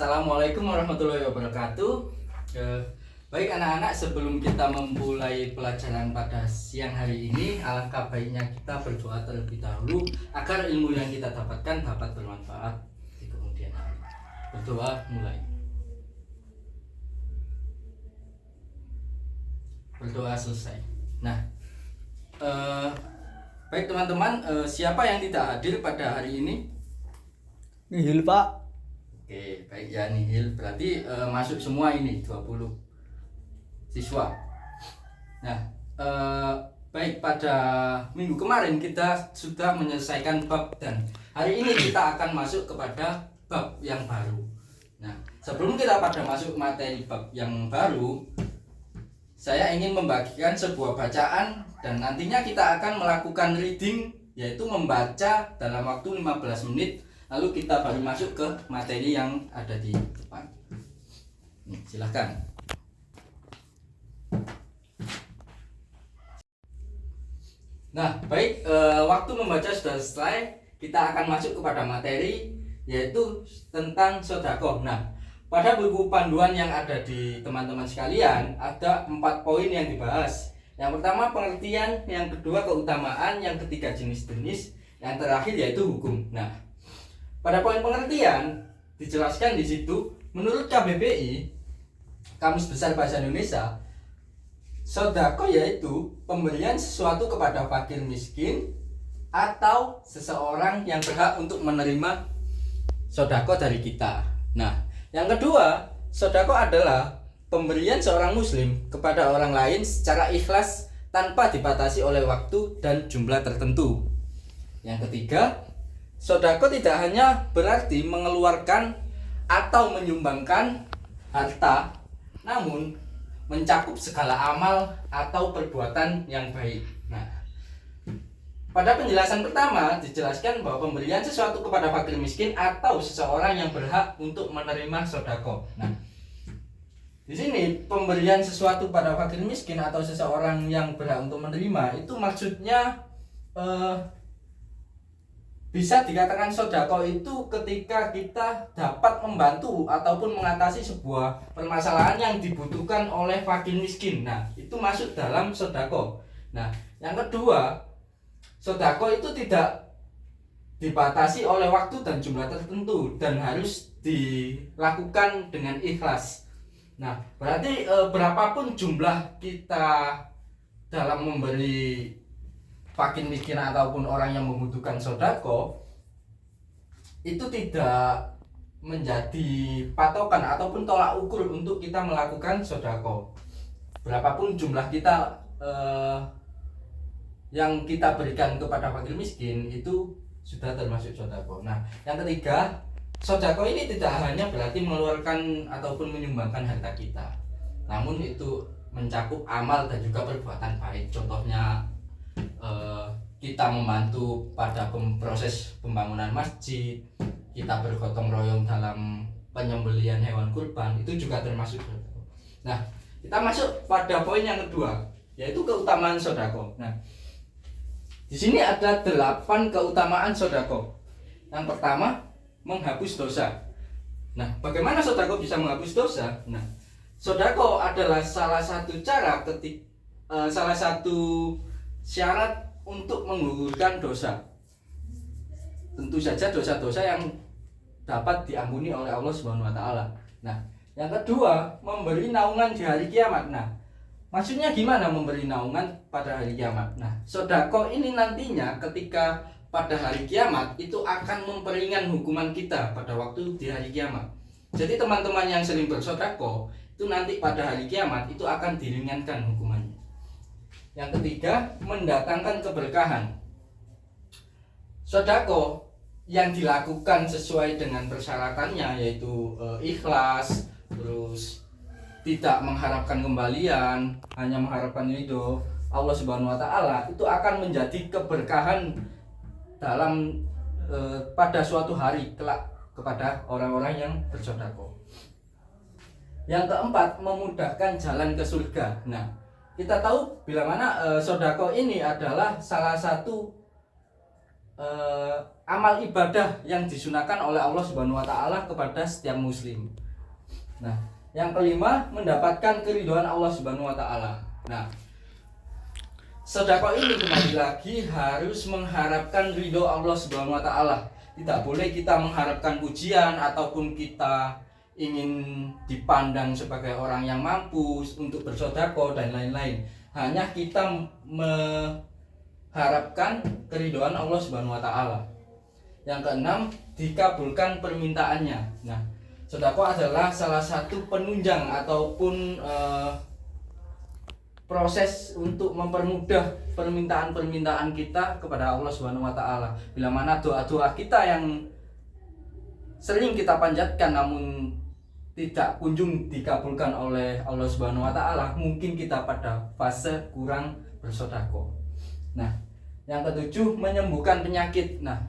Assalamualaikum warahmatullahi wabarakatuh. Baik anak-anak, sebelum kita memulai pelajaran pada siang hari ini, alangkah baiknya kita berdoa terlebih dahulu agar ilmu yang kita dapatkan dapat bermanfaat di kemudian hari. Berdoa mulai. Berdoa selesai. Nah, baik teman-teman, siapa yang tidak hadir pada hari ini? Nihil, Pak. Oke, baik ya, nihil. Berarti masuk semua ini 20 siswa. Nah, baik, pada minggu kemarin kita sudah menyelesaikan bab dan hari ini kita akan masuk kepada bab yang baru. Nah, sebelum kita pada masuk materi bab yang baru, saya ingin membagikan sebuah bacaan dan nantinya kita akan melakukan reading, yaitu membaca dalam waktu 15 menit. Lalu kita baru masuk ke materi yang ada di depan. Nih, silahkan. Nah, baik, waktu membaca sudah selesai. Kita akan masuk kepada materi, yaitu tentang sedekah. Nah, pada buku panduan yang ada di teman-teman sekalian, ada 4 poin yang dibahas. Yang pertama pengertian, yang kedua keutamaan, yang ketiga jenis-jenis, yang terakhir yaitu hukum. Nah, pada poin pengertian dijelaskan di situ, menurut KBBI, Kamus Besar Bahasa Indonesia, sedekah yaitu pemberian sesuatu kepada fakir miskin atau seseorang yang berhak untuk menerima sedekah dari kita. Nah, yang kedua, sedekah adalah pemberian seorang muslim kepada orang lain secara ikhlas tanpa dibatasi oleh waktu dan jumlah tertentu. Yang ketiga, sedekah tidak hanya berarti mengeluarkan atau menyumbangkan harta, namun mencakup segala amal atau perbuatan yang baik. Nah, pada penjelasan pertama dijelaskan bahwa pemberian sesuatu kepada fakir miskin atau seseorang yang berhak untuk menerima sedekah. Nah, di sini pemberian sesuatu pada fakir miskin atau seseorang yang berhak untuk menerima itu maksudnya bisa dikatakan sedekah itu ketika kita dapat membantu ataupun mengatasi sebuah permasalahan yang dibutuhkan oleh fakir miskin. Nah, itu masuk dalam sedekah. Nah, yang kedua, sedekah itu tidak dibatasi oleh waktu dan jumlah tertentu dan harus dilakukan dengan ikhlas. Nah, berarti berapapun jumlah kita dalam memberi fakir miskin ataupun orang yang membutuhkan sedekah, itu tidak menjadi patokan ataupun tolak ukur untuk kita melakukan sedekah. Berapapun jumlah kita yang kita berikan kepada fakir miskin itu sudah termasuk sedekah. Nah, yang ketiga, sedekah ini tidak hanya berarti mengeluarkan ataupun menyumbangkan harta kita, namun itu mencakup amal dan juga perbuatan baik. Contohnya kita membantu pada proses pembangunan masjid, kita bergotong royong dalam penyembelihan hewan kurban, itu juga termasuk sedekah. Nah, kita masuk pada poin yang kedua, yaitu keutamaan sedekah. Nah, di sini ada 8 keutamaan sedekah. Yang pertama, menghapus dosa. Nah, bagaimana sedekah bisa menghapus dosa? Nah, sedekah adalah salah satu cara salah satu syarat untuk menggugurkan dosa. Tentu saja dosa-dosa yang dapat diampuni oleh Allah Subhanahu wa taala. Nah, yang kedua, memberi naungan di hari kiamat. Nah, maksudnya gimana memberi naungan pada hari kiamat? Nah, sedekah ini nantinya ketika pada hari kiamat itu akan memperingan hukuman kita pada waktu di hari kiamat. Jadi teman-teman yang sering bersedekah itu nanti pada hari kiamat itu akan diringankan hukumannya. Yang ketiga, mendatangkan keberkahan. Sedekah yang dilakukan sesuai dengan persyaratannya, yaitu ikhlas, terus tidak mengharapkan kembalian, hanya mengharapkan ridho Allah Subhanahu wa taala, itu akan menjadi keberkahan dalam pada suatu hari kelak kepada orang-orang yang bersedekah. Yang keempat, memudahkan jalan ke surga. Nah, kita tahu bila mana sedekah ini adalah salah satu amal ibadah yang disunahkan oleh Allah Subhanahu wa taala kepada setiap muslim. Nah, yang kelima, mendapatkan keridhaan Allah Subhanahu wa taala. Nah, sedekah ini kembali lagi harus mengharapkan ridho Allah Subhanahu wa taala. Tidak boleh kita mengharapkan pujian ataupun kita ingin dipandang sebagai orang yang mampu untuk bersedekah dan lain-lain. Hanya kita mengharapkan keridhaan Allah Subhanahu wa taala. Yang keenam, dikabulkan permintaannya. Nah, sedekah adalah salah satu penunjang ataupun proses untuk mempermudah permintaan-permintaan kita kepada Allah Subhanahu wa taala. Bila mana doa-doa kita yang sering kita panjatkan namun tidak kunjung dikabulkan oleh Allah Subhanahu wa taala, mungkin kita pada fase kurang bersedekah. Nah, yang ketujuh, menyembuhkan penyakit. Nah,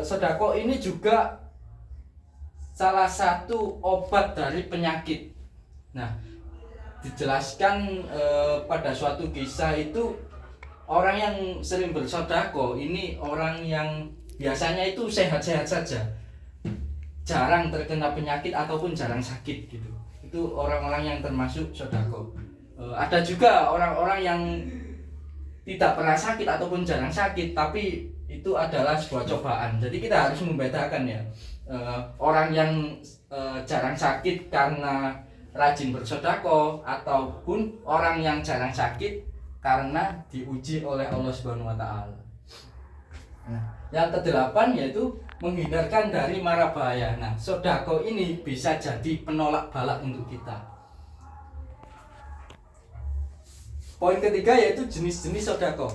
sedekah ini juga salah satu obat dari penyakit. Nah, dijelaskan pada suatu kisah itu orang yang sering bersedekah ini orang yang biasanya itu sehat-sehat saja, jarang terkena penyakit ataupun jarang sakit gitu. Itu orang-orang yang termasuk sedekah. Ada juga orang-orang yang tidak pernah sakit ataupun jarang sakit, tapi itu adalah sebuah cobaan. Jadi kita harus membedakan ya, orang yang jarang sakit karena rajin bersedekah ataupun orang yang jarang sakit karena diuji oleh Allah Subhanahu wa taala. Nah, yang kedelapan yaitu menghindarkan dari mara bahaya. Nah, sedekah ini bisa jadi penolak bala untuk kita. Poin ketiga yaitu jenis-jenis sedekah.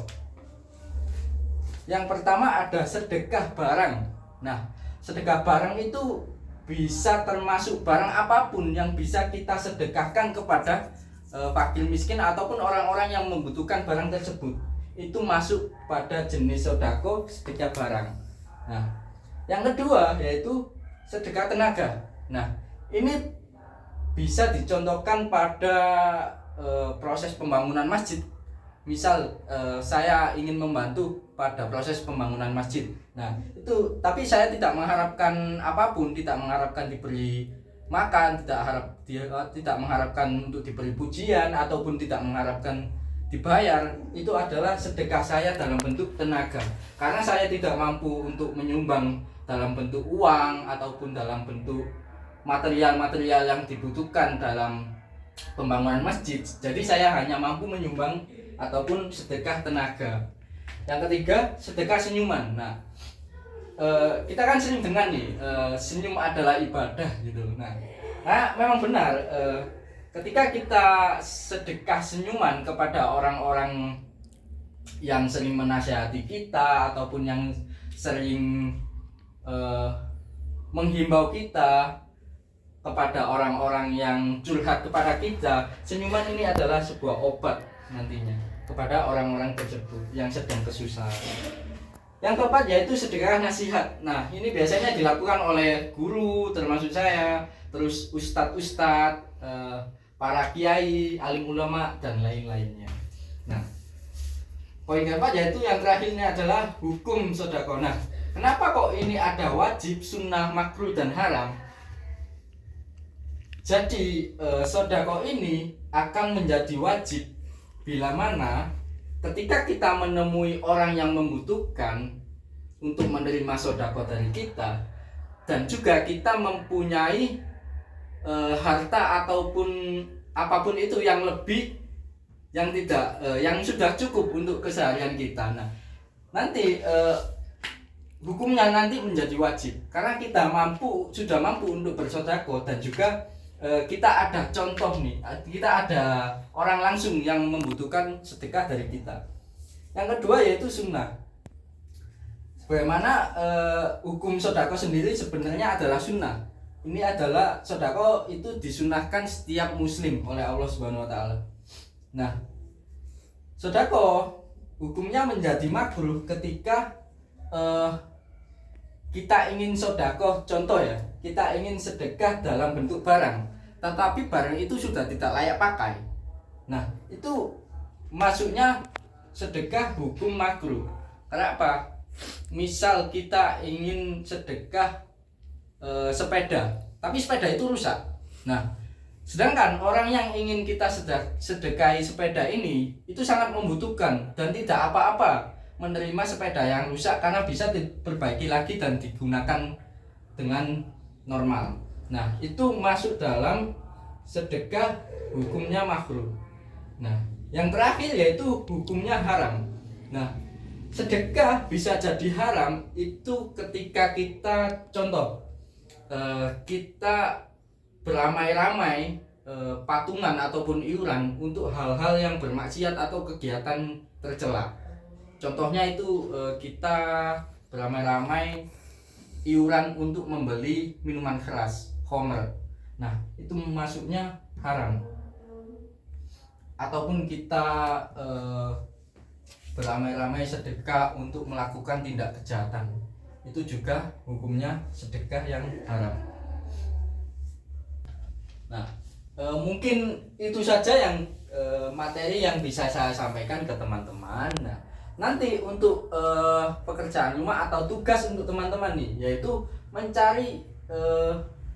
Yang pertama ada sedekah barang. Nah, sedekah barang itu bisa termasuk barang apapun yang bisa kita sedekahkan kepada fakir miskin ataupun orang-orang yang membutuhkan barang tersebut. Itu masuk pada jenis sedekah barang. Nah, yang kedua yaitu sedekah tenaga. Nah, ini bisa dicontohkan pada proses pembangunan masjid. Misal saya ingin membantu pada proses pembangunan masjid. Nah, itu tapi saya tidak mengharapkan apapun, tidak mengharapkan diberi makan, tidak mengharapkan untuk diberi pujian ataupun tidak mengharapkan dibayar. Itu adalah sedekah saya dalam bentuk tenaga. Karena saya tidak mampu untuk menyumbang dalam bentuk uang ataupun dalam bentuk material-material yang dibutuhkan dalam pembangunan masjid. Jadi saya hanya mampu menyumbang ataupun sedekah tenaga. Yang ketiga, sedekah senyuman. Nah, kita kan sering dengar nih, senyum adalah ibadah gitu. Nah, memang benar. Ketika kita sedekah senyuman kepada orang-orang yang sering menasihati kita ataupun yang sering menghimbau kita, kepada orang-orang yang curhat kepada kita, senyuman ini adalah sebuah obat nantinya kepada orang-orang tersebut yang sedang kesusahan. Yang keempat yaitu sedekah nasihat. Nah, ini biasanya dilakukan oleh guru termasuk saya, terus ustadz-ustadz, para kiai, alim ulama dan lain-lainnya. Nah, poin keempat yaitu yang terakhirnya adalah hukum sedekah. Nah, kenapa kok ini ada wajib, sunnah, makruh dan haram? Jadi sedekah ini akan menjadi wajib bila mana ketika kita menemui orang yang membutuhkan untuk menerima sedekah dari kita, dan juga kita mempunyai harta ataupun apapun itu yang lebih, yang tidak yang sudah cukup untuk keseharian kita. Nah, nanti hukumnya nanti menjadi wajib karena kita sudah mampu untuk bersedekah, dan juga kita ada contoh nih, kita ada orang langsung yang membutuhkan sedekah dari kita. Yang kedua yaitu sunnah. Bagaimana hukum sedekah sendiri sebenarnya adalah sunnah. Ini adalah sedekah itu disunahkan setiap muslim oleh Allah Subhanahu wa taala. Nah, sedekah hukumnya menjadi makruh ketika kita ingin sedekah, contoh ya, kita ingin sedekah dalam bentuk barang, tetapi barang itu sudah tidak layak pakai. Nah, itu masuknya sedekah hukum makruh. Karena apa? Misal kita ingin sedekah sepeda, tapi sepeda itu rusak. Nah, sedangkan orang yang ingin kita sedekahi sepeda ini itu sangat membutuhkan dan tidak apa-apa menerima sepeda yang rusak karena bisa diperbaiki lagi dan digunakan dengan normal. Nah, itu masuk dalam sedekah hukumnya makruh. Nah, yang terakhir yaitu hukumnya haram. Nah, sedekah bisa jadi haram itu ketika kita contoh kita beramai-ramai patungan ataupun iuran untuk hal-hal yang bermaksiat atau kegiatan tercela. Contohnya itu kita beramai-ramai iuran untuk membeli minuman keras, khamr. Nah, itu masuknya haram. Ataupun kita beramai-ramai sedekah untuk melakukan tindak kejahatan, itu juga hukumnya sedekah yang haram. Nah, mungkin itu saja yang materi yang bisa saya sampaikan ke teman-teman. Nah, nanti untuk pekerjaan rumah atau tugas untuk teman-teman nih, yaitu mencari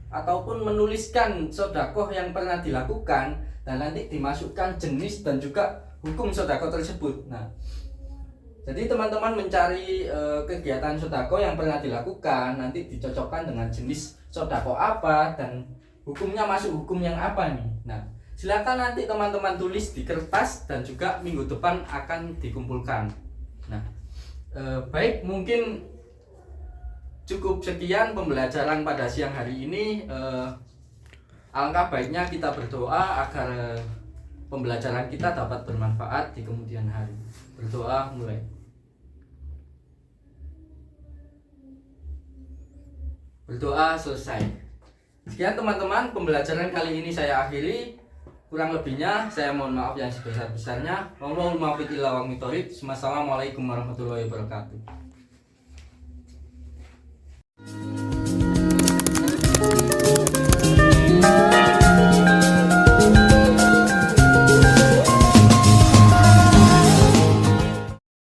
ataupun menuliskan sedekah yang pernah dilakukan dan nanti dimasukkan jenis dan juga hukum sedekah tersebut. Nah, jadi teman-teman mencari kegiatan sedekah yang pernah dilakukan, nanti dicocokkan dengan jenis sedekah apa dan hukumnya masuk hukum yang apa nih. Nah, silakan nanti teman-teman tulis di kertas dan juga minggu depan akan dikumpulkan. Nah, baik, mungkin cukup sekian pembelajaran pada siang hari ini. Alangkah baiknya kita berdoa agar pembelajaran kita dapat bermanfaat di kemudian hari. Berdoa mulai. Berdoa selesai. Sekian teman-teman, pembelajaran kali ini saya akhiri. Kurang lebihnya saya mohon maaf yang sebesar-besarnya. Wassalamualaikum warahmatullahi wabarakatuh.